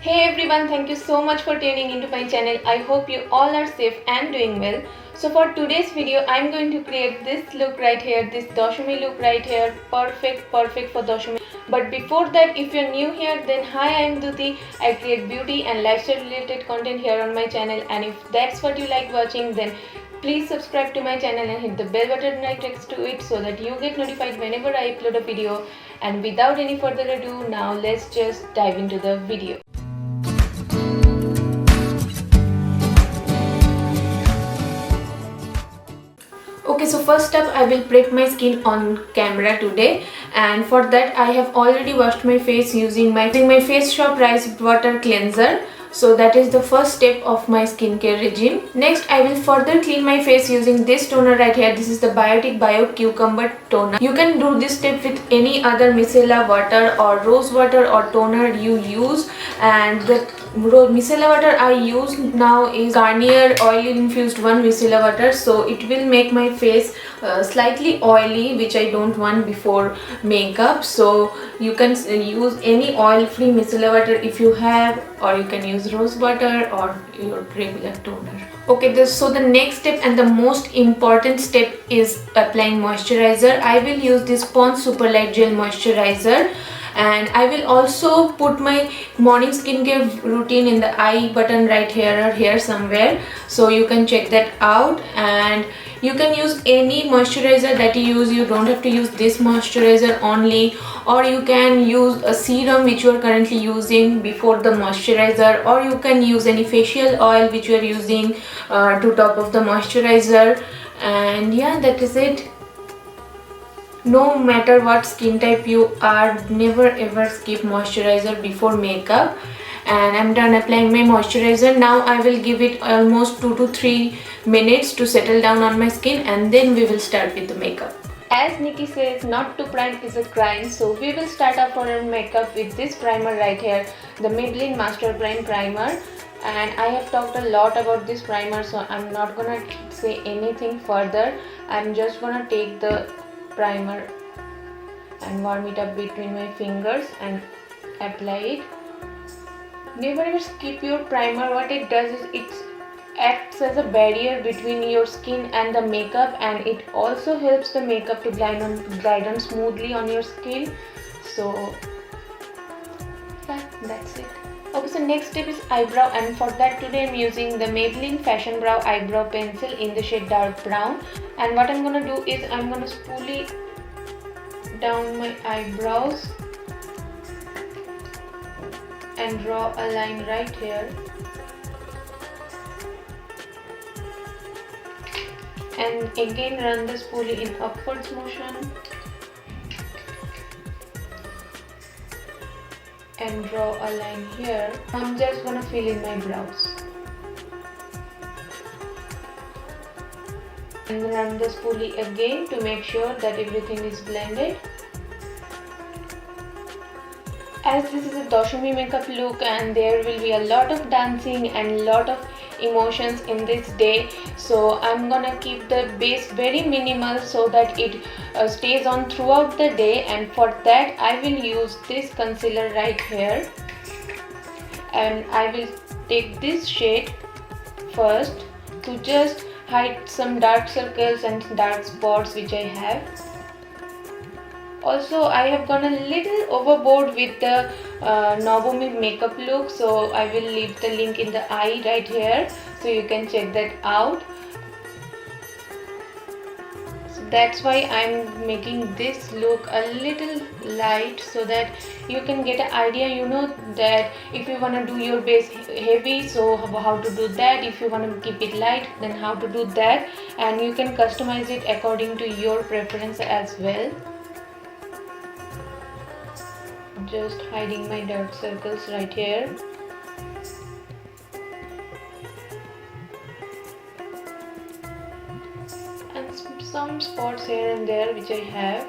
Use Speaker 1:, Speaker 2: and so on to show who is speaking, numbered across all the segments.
Speaker 1: Hey everyone, thank you so much for tuning into my channel. I hope you all are safe and doing well. So for today's video, I'm going to create this look right here, this Dashami look right here. Perfect for Dashami. But before that, if you're new here, then hi, I'm Duti. I create beauty and lifestyle related content here on my channel, and if that's what you like watching, then please subscribe to my channel and hit the bell button right next to it so that you get notified whenever I upload a video. And without any further ado, now let's just dive into the video. Okay, so first up I will prep my skin on camera today, and for that I have already washed my face using my Face Shop Rice Water Cleanser. So that is the first step of my skincare regime. Next I will further clean my face using this toner right here. This is the Biotic Bio Cucumber Toner. You can do this step with any other micellar water or rose water or toner you use, and the micellar water I use now is Garnier oil infused 1 micellar water. So it will make my face slightly oily, which I don't want before makeup. So you can use any oil free micellar water if you have, or you can use rose water or your regular toner. Okay, so the next step and the most important step is applying moisturizer. I will use this Pond's Super Light Gel Moisturizer, and I will also put my morning skincare routine in the I button right here or here somewhere, so you can check that out. And you can use any moisturizer that you use. You don't have to use this moisturizer only, or you can use a serum which you are currently using before the moisturizer, or you can use any facial oil which you are using to top of the moisturizer. And yeah, that is it. No matter what skin type you are, never ever skip moisturizer before makeup. And I'm done applying my moisturizer. Now I will give it almost 2 to 3 minutes to settle down on my skin, and then we will start with the makeup. As Nikki says, not to prime is a crime, so we will start off our makeup with this primer right here, the Maybelline Master Prime Primer. And I have talked a lot about this primer, so I'm not gonna say anything further. I'm just gonna take the primer and warm it up between my fingers and apply it. Never ever skip your primer. What it does is it acts as a barrier between your skin and the makeup, and it also helps the makeup to glide on smoothly on your skin. So yeah, that's it. Okay, so next step is eyebrow, and for that today I'm using the Maybelline Fashion Brow Eyebrow Pencil in the shade Dark Brown. And what I'm gonna do is I'm gonna spoolie down my eyebrows and draw a line right here, and again run the spoolie in upwards motion and draw a line here. I'm just gonna fill in my brows and run the spoolie again to make sure that everything is blended. As this is a Dashami makeup look and there will be a lot of dancing and lot of emotions in this day, so I'm gonna keep the base very minimal so that it stays on throughout the day. And for that I will use this concealer right here, and I will take this shade first to just hide some dark circles and dark spots which I have. Also, I have gone a little overboard with the Novomy makeup look, so I will leave the link in the eye right here so you can check that out. So that's why I'm making this look a little light so that you can get an idea, you know, that if you want to do your base heavy, so how to do that. If you want to keep it light, then how to do that, and you can customize it according to your preference as well. Just hiding my dark circles right here. And some spots here and there which I have.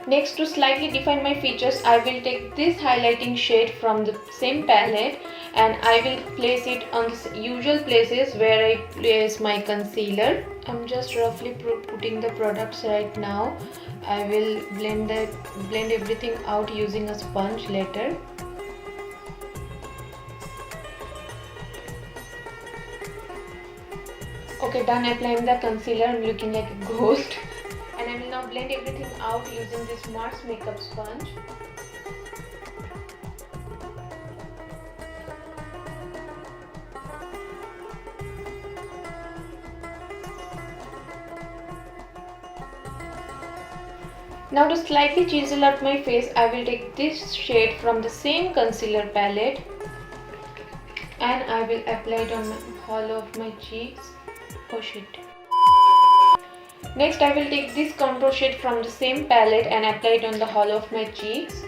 Speaker 1: Next, to slightly define my features, I will take this highlighting shade from the same palette and I will place it on the usual places where I place my concealer. I'm just roughly putting the products right now, I will blend everything out using a sponge later. Okay, done applying the concealer. I'm looking like a ghost. And I will now blend everything out using this Mars makeup sponge. Now to slightly chisel up my face, I will take this shade from the same concealer palette and I will apply it on the hollow of my cheeks. Oh shit. Next, I will take this contour shade from the same palette and apply it on the hollow of my cheeks.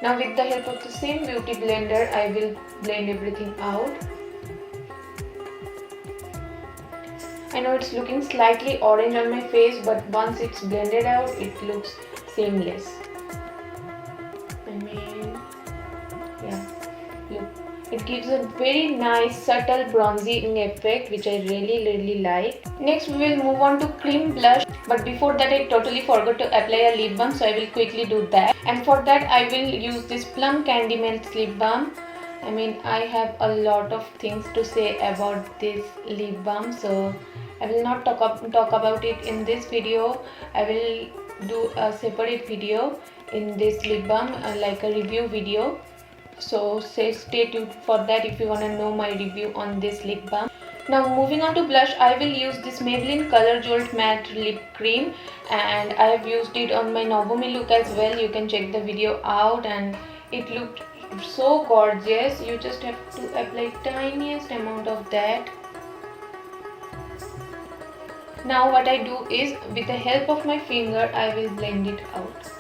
Speaker 1: Now with the help of the same beauty blender, I will blend everything out. I know it's looking slightly orange on my face, but once it's blended out, it looks seamless. I mean, yeah, look. It gives a very nice subtle bronzing effect, which I really like. Next we will move on to cream blush, but before that I totally forgot to apply a lip balm, so I will quickly do that. And for that I will use this Plum Candy Melt lip balm. I mean, I have a lot of things to say about this lip balm, so I will not talk about it in this video. I will do a separate video in this lip balm, like a review video. So stay tuned for that if you want to know my review on this lip balm. Now moving on to blush, I will use this Maybelline Color Jolt Matte Lip Cream, and I have used it on my Novumi look as well. You can check the video out and it looked so gorgeous. You just have to apply tiniest amount of that. Now what I do is, with the help of my finger, I will blend it out.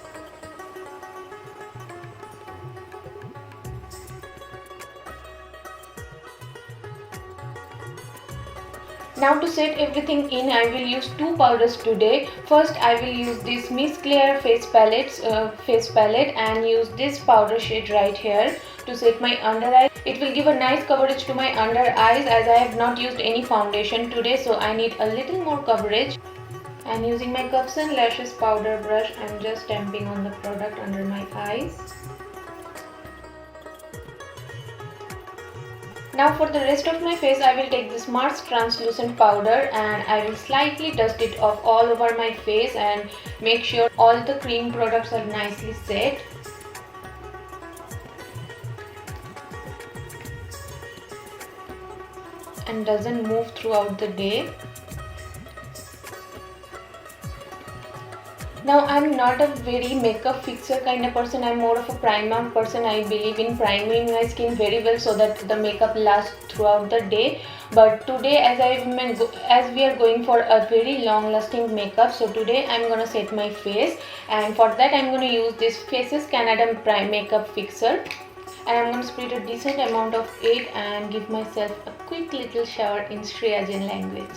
Speaker 1: Now to set everything in, I will use two powders today. First, I will use this Miss Claire face palette and use this powder shade right here to set my under eyes. It will give a nice coverage to my under eyes, as I have not used any foundation today, so I need a little more coverage. And using my Cups and Lashes powder brush, I am just stamping on the product under my eyes. Now for the rest of my face, I will take this Mars translucent powder and I will slightly dust it off all over my face and make sure all the cream products are nicely set. And doesn't move throughout the day. Now I'm not a very makeup fixer kind of person. I'm more of a primer person. I believe in priming my skin very well so that the makeup lasts throughout the day. But today, as we are going for a very long lasting makeup, so today I'm gonna set my face, and for that I'm gonna use this Faces Canada Prime Makeup Fixer. And I'm going to split a decent amount of it and give myself a quick little shower in Shreya Jain language.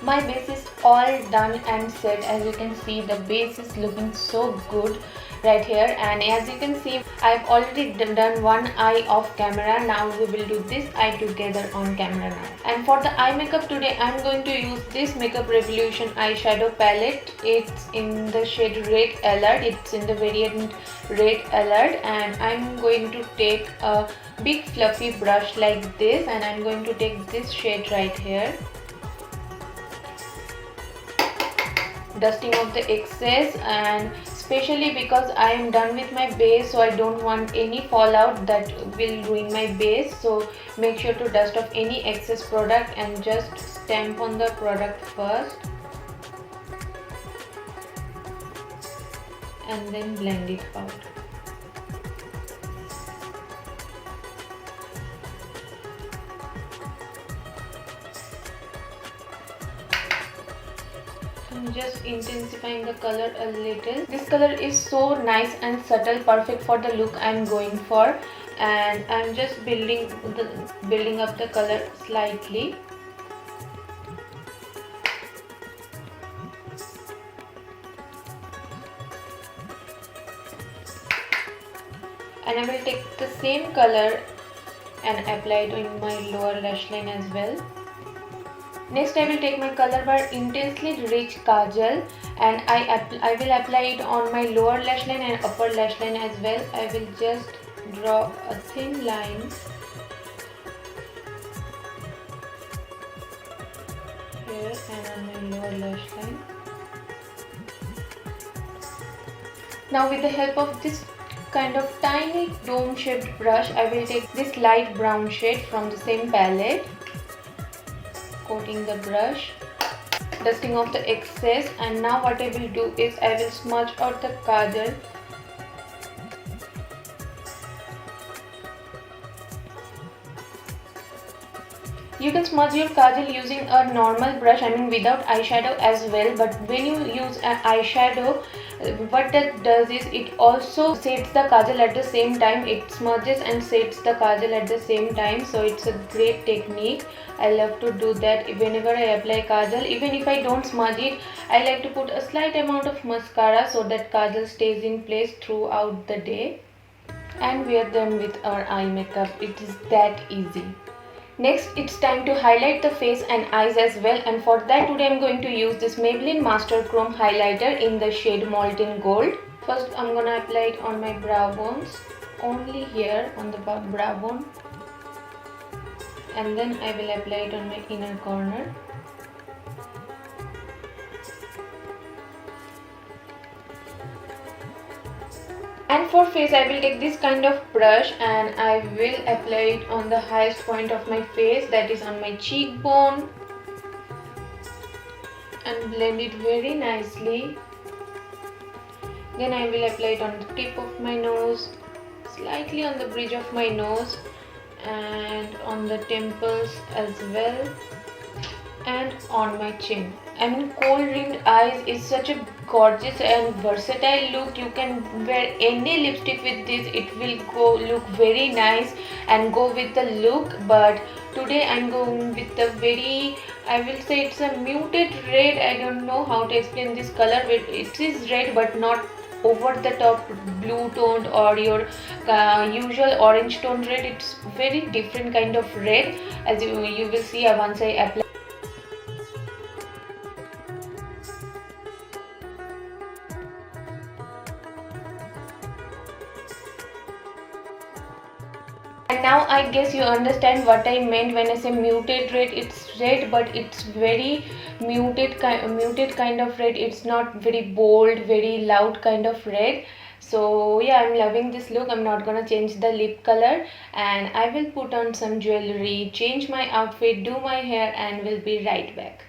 Speaker 1: My base is all done and set. As you can see, the base is looking so good right here, and as you can see, I've already done one eye off camera. Now we will do this eye together on camera now. And for the eye makeup today, I'm going to use this Makeup Revolution eyeshadow palette. It's in the shade Red Alert. It's in the variant Red Alert, and I'm going to take a big fluffy brush like this, and I'm going to take this shade right here, dusting off the excess, and especially because I am done with my base, so I don't want any fallout that will ruin my base. So make sure to dust off any excess product and just stamp on the product first and then blend it out. I'm just intensifying the color a little. This color is so nice and subtle, perfect for the look I'm going for, and I'm just building up the color slightly. and I will take the same color and apply it in my lower lash line as well. Next I will take my Color Bar Intensely Rich Kajal and I will apply it on my lower lash line and upper lash line as well. I will just draw a thin line here and on my lower lash line. Now with the help of this kind of tiny dome shaped brush, I will take this light brown shade from the same palette, coating the brush, dusting off the excess, and now what I will do is I will smudge out the kajal. You can smudge your kajal using a normal brush, I mean without eyeshadow as well, but when you use an eyeshadow, what that does is it also sets the kajal at the same time. It smudges and sets the kajal at the same time, so it's a great technique. I love to do that whenever I apply kajal. Even if I don't smudge it, I like to put a slight amount of mascara so that kajal stays in place throughout the day. And we are done with our eye makeup. It is that easy. Next, it's time to highlight the face and eyes as well, and for that today I'm going to use this Maybelline Master Chrome highlighter in the shade Molten Gold. First I'm gonna apply it on my brow bones, only here on the brow bone, and then I will apply it on my inner corner. And for face, I will take this kind of brush and I will apply it on the highest point of my face, that is on my cheekbone, and blend it very nicely. Then I will apply it on the tip of my nose, slightly on the bridge of my nose, and on the temples as well, and on my chin. I mean, kohl rimmed eyes is such a gorgeous and versatile look. You can wear any lipstick with this, it will look very nice and go with the look. But today I'm going with the very, I will say it's a muted red. I don't know how to explain this color. It is red but not over the top blue toned or your usual orange toned red. It's very different kind of red, as you will see once I apply. And now I guess you understand what I meant when I say muted red. It's red but it's very muted kind of red. It's not very bold, very loud kind of red. So yeah, I'm loving this look. I'm not gonna change the lip color, and I will put on some jewelry, change my outfit, do my hair, and will be right back.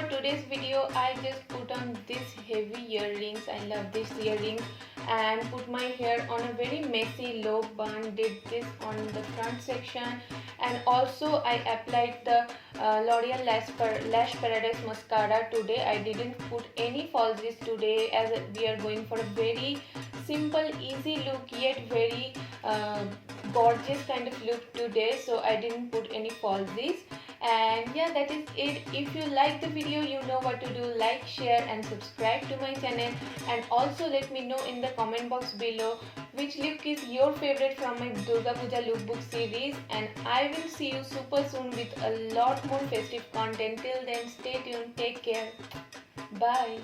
Speaker 1: Today's video, I just put on these heavy earrings. I love these earrings, and put my hair on a very messy low bun. Did this on the front section, and also I applied the L'Oreal Lash Paradise mascara today. I didn't put any falsies today, as we are going for a very simple, easy look yet very gorgeous kind of look today, so I didn't put any falsies. And yeah, that is it. If you like the video, you know what to do. Like, share and subscribe to my channel, and also let me know in the comment box below which look is your favorite from my Durga Puja lookbook series. And I will see you super soon with a lot more festive content. Till then, stay tuned, take care, bye.